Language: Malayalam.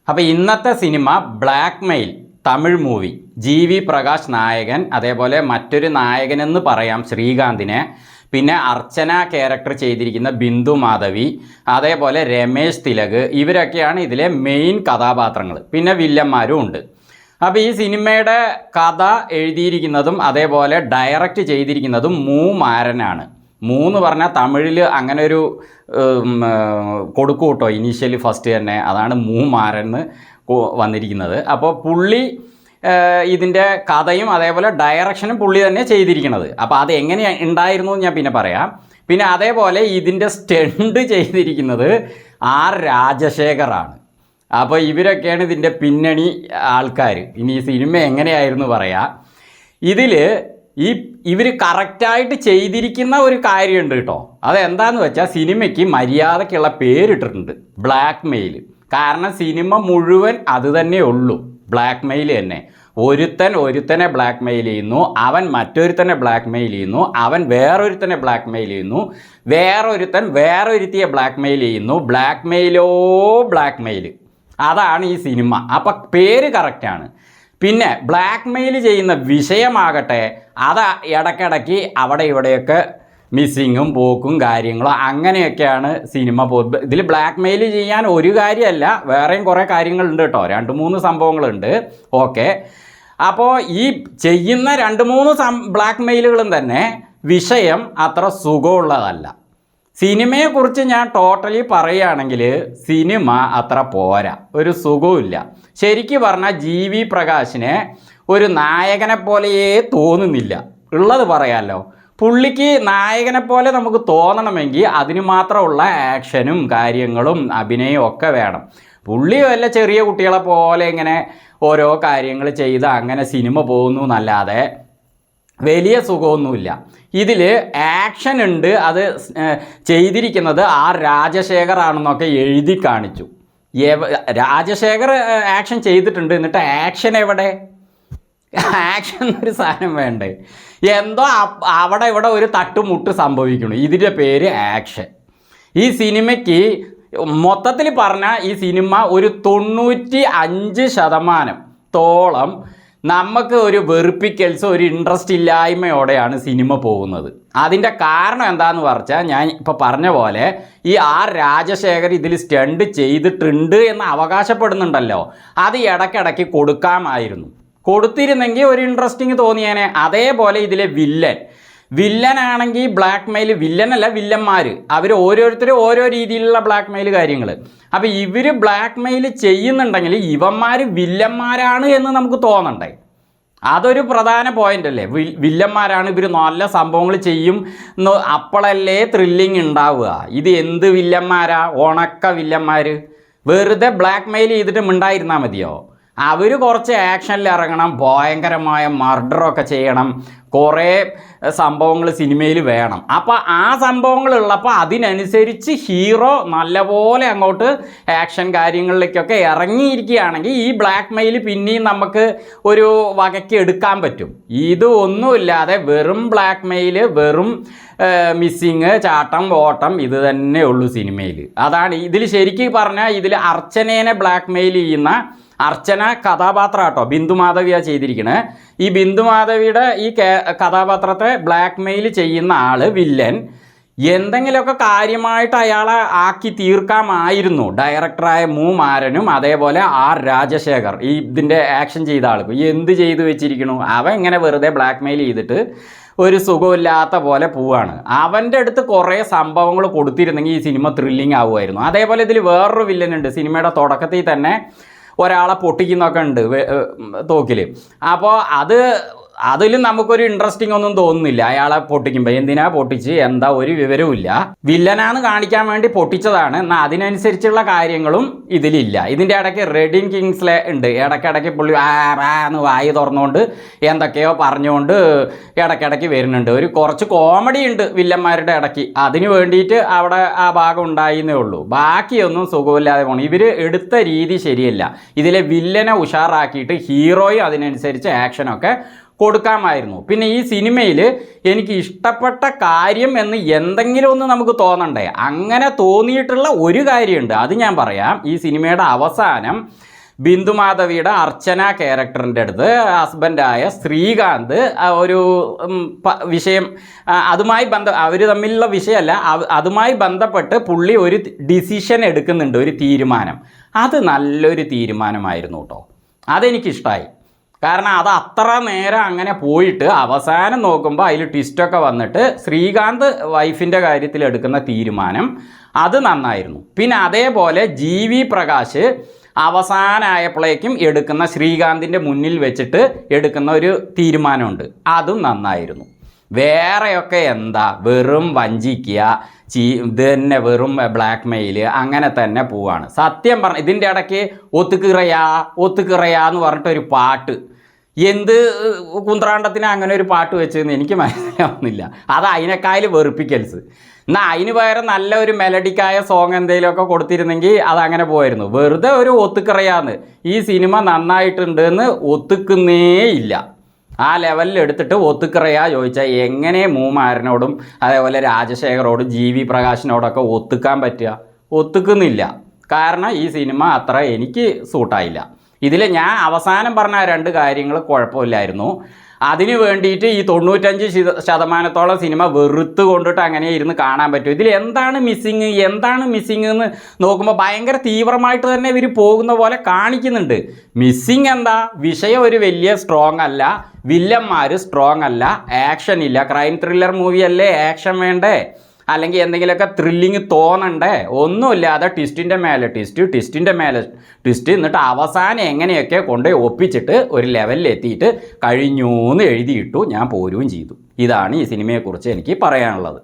അപ്പോൾ ഇന്നത്തെ cinema Blackmail, Tamil movie. GV Prakash നായകൻ, അതേപോലെ മറ്റൊരു നായകനെന്ന് പറയാം ശ്രീകാന്തിനെ, പിന്നെ അർച്ചന ക്യാരക്ടർ ചെയ്തിരിക്കുന്ന ബിന്ദു മാധവി, അതേപോലെ രമേശ് തിലക്, ഇവരൊക്കെയാണ് ഇതിലെ മെയിൻ കഥാപാത്രങ്ങൾ. പിന്നെ വില്ലന്മാരും ഉണ്ട്. അപ്പോൾ ഈ സിനിമയുടെ കഥ എഴുതിയിരിക്കുന്നതും അതേപോലെ ഡയറക്റ്റ് ചെയ്തിരിക്കുന്നതും മാരനാണ്. എന്ന് പറഞ്ഞാൽ തമിഴിൽ അങ്ങനെ ഒരു കൊടുക്കും കേട്ടോ, ഇനീഷ്യലി ഫസ്റ്റ് തന്നെ. അതാണ് മാരൻ വന്നിരിക്കുന്നത്. അപ്പോൾ പുള്ളി ഇതിൻ്റെ കഥയും അതേപോലെ ഡയറക്ഷനും പുള്ളി തന്നെ ചെയ്തിരിക്കുന്നത്. അപ്പോൾ അത് എങ്ങനെ ഉണ്ടായിരുന്നു ഞാൻ പിന്നെ പറയാം. പിന്നെ അതേപോലെ ഇതിൻ്റെ സ്റ്റണ്ട് ചെയ്തിരിക്കുന്നത് രാജശേഖറാണ്. അപ്പോൾ ഇവരൊക്കെയാണ് ഇതിൻ്റെ പിന്നണി ആൾക്കാർ. ഇനി ഈ സിനിമ എങ്ങനെയായിരുന്നു പറയാം. ഇതിൽ ഇവർ കറക്റ്റായിട്ട് ചെയ്തിരിക്കുന്ന ഒരു കാര്യമുണ്ട് കേട്ടോ. അതെന്താണെന്ന് വെച്ചാൽ സിനിമയ്ക്ക് മര്യാദയ്ക്കുള്ള പേരിട്ടിട്ടുണ്ട്, ബ്ലാക്ക് മെയിൽ. കാരണം സിനിമ മുഴുവൻ അത് തന്നെ ഉള്ളൂ, ബ്ലാക്ക് മെയിൽ തന്നെ. ഒരുത്തനെ ബ്ലാക്ക് മെയിൽ ചെയ്യുന്നു, അവൻ മറ്റൊരുത്തനെ ബ്ലാക്ക് മെയിൽ ചെയ്യുന്നു, അവൻ വേറൊരുത്തനെ ബ്ലാക്ക് മെയിൽ ചെയ്യുന്നു, വേറൊരുത്തൻ വേറൊരുത്തിയെ ബ്ലാക്ക് മെയിൽ ചെയ്യുന്നു. ബ്ലാക്ക് മെയിലോ ബ്ലാക്ക് മെയിൽ, അതാണ് ഈ സിനിമ. അപ്പം പേര് കറക്റ്റാണ്. പിന്നെ ബ്ലാക്ക് മെയിൽ ചെയ്യുന്ന വിഷയമാകട്ടെ, അത് ഇടയ്ക്കിടയ്ക്ക് അവിടെ ഇവിടെയൊക്കെ മിസ്സിങ്ങും പോക്കും കാര്യങ്ങളും അങ്ങനെയൊക്കെയാണ് സിനിമ ഇതിൽ ബ്ലാക്ക് മെയിൽ ചെയ്യാൻ ഒരു കാര്യമല്ല, വേറെയും കുറേ കാര്യങ്ങളുണ്ട് കേട്ടോ. 2-3 സംഭവങ്ങളുണ്ട്. ഓക്കെ, അപ്പോൾ ഈ ചെയ്യുന്ന 2-3 ബ്ലാക്ക് മെയിലുകളും തന്നെ വിഷയം അത്ര സുഖമുള്ളതല്ല. സിനിമയെക്കുറിച്ച് ഞാൻ ടോട്ടലി പറയുകയാണെങ്കിൽ സിനിമ അത്ര പോരാ, ഒരു സുഖമില്ല. ശരിക്കും പറഞ്ഞാൽ GV പ്രകാശിനെ ഒരു നായകനെ പോലെയേ തോന്നുന്നില്ല. ഉള്ളത് പറയാമല്ലോ, പുള്ളിക്ക് നായകനെ പോലെ നമുക്ക് തോന്നണമെങ്കിൽ അതിന് മാത്രമുള്ള ആക്ഷനും കാര്യങ്ങളും അഭിനയവും ഒക്കെ വേണം. പുള്ളി വല്ല ചെറിയ കുട്ടികളെ പോലെ ഇങ്ങനെ ഓരോ കാര്യങ്ങൾ ചെയ്ത് അങ്ങനെ സിനിമ പോകുന്നു എന്നല്ലാതെ വലിയ സുഖമൊന്നുമില്ല. ഇതിൽ ആക്ഷൻ ഉണ്ട്, അത് ചെയ്തിരിക്കുന്നത് രാജശേഖർ ആണെന്നൊക്കെ എഴുതി കാണിച്ചു. രാജശേഖർ ആക്ഷൻ ചെയ്തിട്ടുണ്ട്, എന്നിട്ട് ആക്ഷൻ എവിടെ? ആക്ഷൻ ഒരു സാധനം വേണ്ടേ? എന്തോ അവിടെ ഇവിടെ ഒരു തട്ടുമുട്ട് സംഭവിക്കുന്നു, ഇതിൻ്റെ പേര് ആക്ഷൻ. ഈ സിനിമയ്ക്ക് മൊത്തത്തിൽ പറഞ്ഞാൽ ഈ സിനിമ ഒരു 95% നമുക്ക് ഒരു വെറുപ്പിക്കൽസ്, ഒരു ഇൻട്രസ്റ്റ് ഇല്ലായ്മയോടെയാണ് സിനിമ പോകുന്നത്. അതിൻ്റെ കാരണം എന്താണെന്ന് പറഞ്ഞാൽ ഞാൻ ഇപ്പോൾ പറഞ്ഞ പോലെ ഈ രാജശേഖർ ഇതിൽ സ്റ്റണ്ട് ചെയ്തിട്ടുണ്ട് എന്ന് അവകാശപ്പെടുന്നുണ്ടല്ലോ, അത് ഇടയ്ക്കിടയ്ക്ക് കൊടുക്കാമായിരുന്നു. കൊടുത്തിരുന്നെങ്കിൽ ഒരു ഇൻട്രസ്റ്റിങ് തോന്നിയേനെ. അതേപോലെ ഇതിലെ വില്ലനാണെങ്കിൽ ബ്ലാക്ക് മെയിൽ, വില്ലനല്ല വില്ലന്മാർ, അവർ ഓരോരുത്തരും ഓരോ രീതിയിലുള്ള ബ്ലാക്ക് മെയിൽ കാര്യങ്ങൾ. അപ്പോൾ ഇവർ ബ്ലാക്ക് മെയിൽ ചെയ്യുന്നുണ്ടെങ്കിൽ ഇവന്മാർ വില്ലന്മാരാണ് എന്ന് നമുക്ക് തോന്നണ്ടേ? അതൊരു പ്രധാന പോയിൻ്റ് അല്ലേ? വില്ലന്മാരാണ്, ഇവർ നല്ല സംഭവങ്ങൾ ചെയ്യും, അപ്പോഴല്ലേ ത്രില്ലിങ് ഉണ്ടാവുക. ഇത് എന്ത് വില്ലന്മാരാ? ഉണക്ക വില്ലന്മാർ. വെറുതെ ബ്ലാക്ക് മെയിൽ ചെയ്തിട്ട് മിണ്ടായിരുന്നാൽ മതിയോ? അവർ കുറച്ച് ആക്ഷനിൽ ഇറങ്ങണം, ഭയങ്കരമായ മർഡറൊക്കെ ചെയ്യണം, കുറേ സംഭവങ്ങൾ സിനിമയിൽ വേണം. അപ്പോൾ ആ സംഭവങ്ങളുള്ളപ്പോൾ അതിനനുസരിച്ച് ഹീറോ നല്ലപോലെ അങ്ങോട്ട് ആക്ഷൻ കാര്യങ്ങളിലേക്കൊക്കെ ഇറങ്ങിയിരിക്കുകയാണെങ്കിൽ ഈ ബ്ലാക്ക് മെയിൽ പിന്നെയും നമുക്ക് ഒരു വകയ്ക്ക് എടുക്കാൻ പറ്റും. ഇത് ഒന്നുമില്ലാതെ വെറും ബ്ലാക്ക് മെയിൽ, വെറും മിസ്സിങ്, ചാട്ടം ഓട്ടം, ഇത് തന്നെ ഉള്ളൂ സിനിമയിൽ. അതാണ് ഇതിൽ ശരിക്കും പറഞ്ഞാൽ ഇതിൽ അർച്ചനേനെ ബ്ലാക്ക് മെയിൽ ചെയ്യുന്ന അർച്ചന കഥാപാത്രം കേട്ടോ, ബിന്ദു മാധവിയാണ് ചെയ്തിരിക്കുന്നത്. ഈ ബിന്ദു മാധവിയുടെ ഈ കഥാപാത്രത്തെ ബ്ലാക്ക് മെയിൽ ചെയ്യുന്ന വില്ലൻ എന്തെങ്കിലുമൊക്കെ കാര്യമായിട്ട് അയാളെ ആക്കി തീർക്കാമായിരുന്നു ഡയറക്ടറായ മാരനും അതേപോലെ രാജശേഖർ, ഈ ഇതിൻ്റെ ആക്ഷൻ ചെയ്ത ആൾക്ക്. എന്ത് ചെയ്തു വെച്ചിരിക്കണു? അവൻ ഇങ്ങനെ വെറുതെ ബ്ലാക്ക് മെയിൽ ചെയ്തിട്ട് ഒരു സുഖമില്ലാത്ത പോലെ പോവാണ്. അവൻ്റെ അടുത്ത് കുറേ സംഭവങ്ങൾ കൊടുത്തിരുന്നെങ്കിൽ ഈ സിനിമ ത്രില്ലിങ് ആവുമായിരുന്നു. അതേപോലെ ഇതിൽ വേറൊരു വില്ലനുണ്ട്, സിനിമയുടെ തുടക്കത്തിൽ തന്നെ ഒരാളെ പൊട്ടിക്കുന്നൊക്കെ ഉണ്ട് തോക്കിൽ. അപ്പോൾ അതിലും നമുക്കൊരു ഇൻട്രസ്റ്റിംഗ് ഒന്നും തോന്നുന്നില്ല. അയാളെ പൊട്ടിക്കുമ്പോൾ എന്തിനാ പൊട്ടിച്ച്, എന്താ ഒരു വിവരവുമില്ല. വില്ലനാന്ന് കാണിക്കാൻ വേണ്ടി പൊട്ടിച്ചതാണ്, എന്നാൽ അതിനനുസരിച്ചുള്ള കാര്യങ്ങളും ഇതിലില്ല. ഇതിൻ്റെ ഇടയ്ക്ക് റെഡിൻ കിങ്സ്ലെ ഉണ്ട്, ഇടയ്ക്കിടയ്ക്ക് പുള്ളി എന്ന് വായി തുറന്നുകൊണ്ട് എന്തൊക്കെയോ പറഞ്ഞുകൊണ്ട് ഇടയ്ക്കിടയ്ക്ക് വരുന്നുണ്ട്. ഒരു കുറച്ച് കോമഡി ഉണ്ട് വില്ലന്മാരുടെ ഇടയ്ക്ക്, അതിന് വേണ്ടിയിട്ട് അവിടെ ആ ഭാഗം ഉണ്ടായിരുന്നേ ഉള്ളൂ. ബാക്കിയൊന്നും സുഖമില്ലാതെ പോകണം. ഇവർ എടുത്ത രീതി ശരിയല്ല. ഇതിലെ വില്ലനെ ഉഷാറാക്കിയിട്ട് ഹീറോയും അതിനനുസരിച്ച് ആക്ഷനൊക്കെ കൊടുക്കാമായിരുന്നു. പിന്നെ ഈ സിനിമയിൽ എനിക്ക് ഇഷ്ടപ്പെട്ട കാര്യം എന്ന് എന്തെങ്കിലും ഒന്ന് നമുക്ക് തോന്നണ്ടേ? അങ്ങനെ തോന്നിയിട്ടുള്ള ഒരു കാര്യമുണ്ട്, അത് ഞാൻ പറയാം. ഈ സിനിമയുടെ അവസാനം ബിന്ദുമാധവിയുടെ അർച്ചന ക്യാരക്ടറിൻ്റെ അടുത്ത് ഹസ്ബൻഡായ ശ്രീകാന്ത് ഒരു വിഷയം അതുമായി അവർ തമ്മിലുള്ള വിഷയമല്ല, അതുമായി ബന്ധപ്പെട്ട് പുള്ളി ഒരു ഡിസിഷൻ എടുക്കുന്നുണ്ട്, ഒരു തീരുമാനം. അത് നല്ലൊരു തീരുമാനമായിരുന്നു കേട്ടോ. അതെനിക്കിഷ്ടമായി. കാരണം അത് അത്ര നേരം അങ്ങനെ പോയിട്ട് അവസാനം നോക്കുമ്പോൾ അതിൽ ട്വിസ്റ്റൊക്കെ വന്നിട്ട് ശ്രീകാന്ത് വൈഫിൻ്റെ കാര്യത്തിൽ എടുക്കുന്ന തീരുമാനം അത് നന്നായിരുന്നു. പിന്നെ അതേപോലെ GV പ്രകാശ് അവസാനമായപ്പോഴേക്കും എടുക്കുന്ന ശ്രീകാന്തിൻ്റെ മുന്നിൽ വെച്ചിട്ട് എടുക്കുന്ന ഒരു തീരുമാനമുണ്ട്, അതും നന്നായിരുന്നു. വേറെയൊക്കെ എന്താ, വെറും വഞ്ചിക്കുക, ഇത് തന്നെ വെറും ബ്ലാക്ക് മെയിൽ, അങ്ങനെ തന്നെ പോവാണ്. സത്യം പറഞ്ഞ ഇതിൻ്റെ ഇടയ്ക്ക് ഒത്തുകിറയാ എന്ന് പറഞ്ഞിട്ടൊരു പാട്ട്, എന്ത് കുന്ത്രാണ്ടത്തിന് അങ്ങനെ ഒരു പാട്ട് വെച്ചതെന്ന് എനിക്ക് മനസ്സിലാവുന്നില്ല. അത് അതിനേക്കാളും വെറുപ്പിക്കൽസ്. എന്നാൽ അതിന് പകരം നല്ല ഒരു മെലഡിക്കായ സോങ് എന്തെങ്കിലുമൊക്കെ കൊടുത്തിരുന്നെങ്കിൽ അതങ്ങനെ പോയിരുന്നു. വെറുതെ ഒരു ഒത്തുകിറയാന്ന്, ഈ സിനിമ നന്നായിട്ടുണ്ട് എന്ന് ഒത്തുക്കുന്നേ ഇല്ല. ആ ലെവലിൽ എടുത്തിട്ട് ഒത്തുക്കിറയാ ചോദിച്ചാൽ എങ്ങനെ മൂമാരനോടും അതേപോലെ രാജശേഖരോടും GV പ്രകാശിനോടൊക്കെ ഒത്തുക്കാൻ പറ്റുക? ഒത്തുക്കുന്നില്ല. കാരണം ഈ സിനിമ അത്ര എനിക്ക് സൂട്ടായില്ല. ഇതിൽ ഞാൻ അവസാനം പറഞ്ഞ 2 കാര്യങ്ങൾ കുഴപ്പമില്ലായിരുന്നു. അതിന് വേണ്ടിയിട്ട് ഈ 95% സിനിമ വെറുത്ത് കൊണ്ടിട്ട് അങ്ങനെ ഇരുന്ന് കാണാൻ പറ്റും. ഇതിൽ എന്താണ് മിസ്സിങ് എന്ന് നോക്കുമ്പോൾ ഭയങ്കര തീവ്രമായിട്ട് തന്നെ ഇവർ പോകുന്ന പോലെ കാണിക്കുന്നുണ്ട്. മിസ്സിങ് എന്താ? വിഷയം ഒരു വലിയ സ്ട്രോങ് അല്ല, വില്ലന്മാർ സ്ട്രോങ് അല്ല, ആക്ഷൻ ഇല്ല. ക്രൈം ത്രില്ലർ മൂവിയല്ലേ, ആക്ഷൻ വേണ്ടേ, അല്ലെങ്കിൽ എന്തെങ്കിലുമൊക്കെ ത്രില്ലിങ് തോന്നണ്ടേ? ഒന്നുമില്ലാതെ ട്വിസ്റ്റിൻ്റെ മേലെ ട്വിസ്റ്റ്, എന്നിട്ട് അവസാനം എങ്ങനെയൊക്കെ കൊണ്ടുപോയി ഒപ്പിച്ചിട്ട് ഒരു ലെവലിൽ എത്തിയിട്ട് കഴിഞ്ഞു എന്ന് എഴുതിയിട്ടു. ഞാൻ പോരുകയും ചെയ്തു. ഇതാണ് ഈ സിനിമയെക്കുറിച്ച് എനിക്ക് പറയാനുള്ളത്.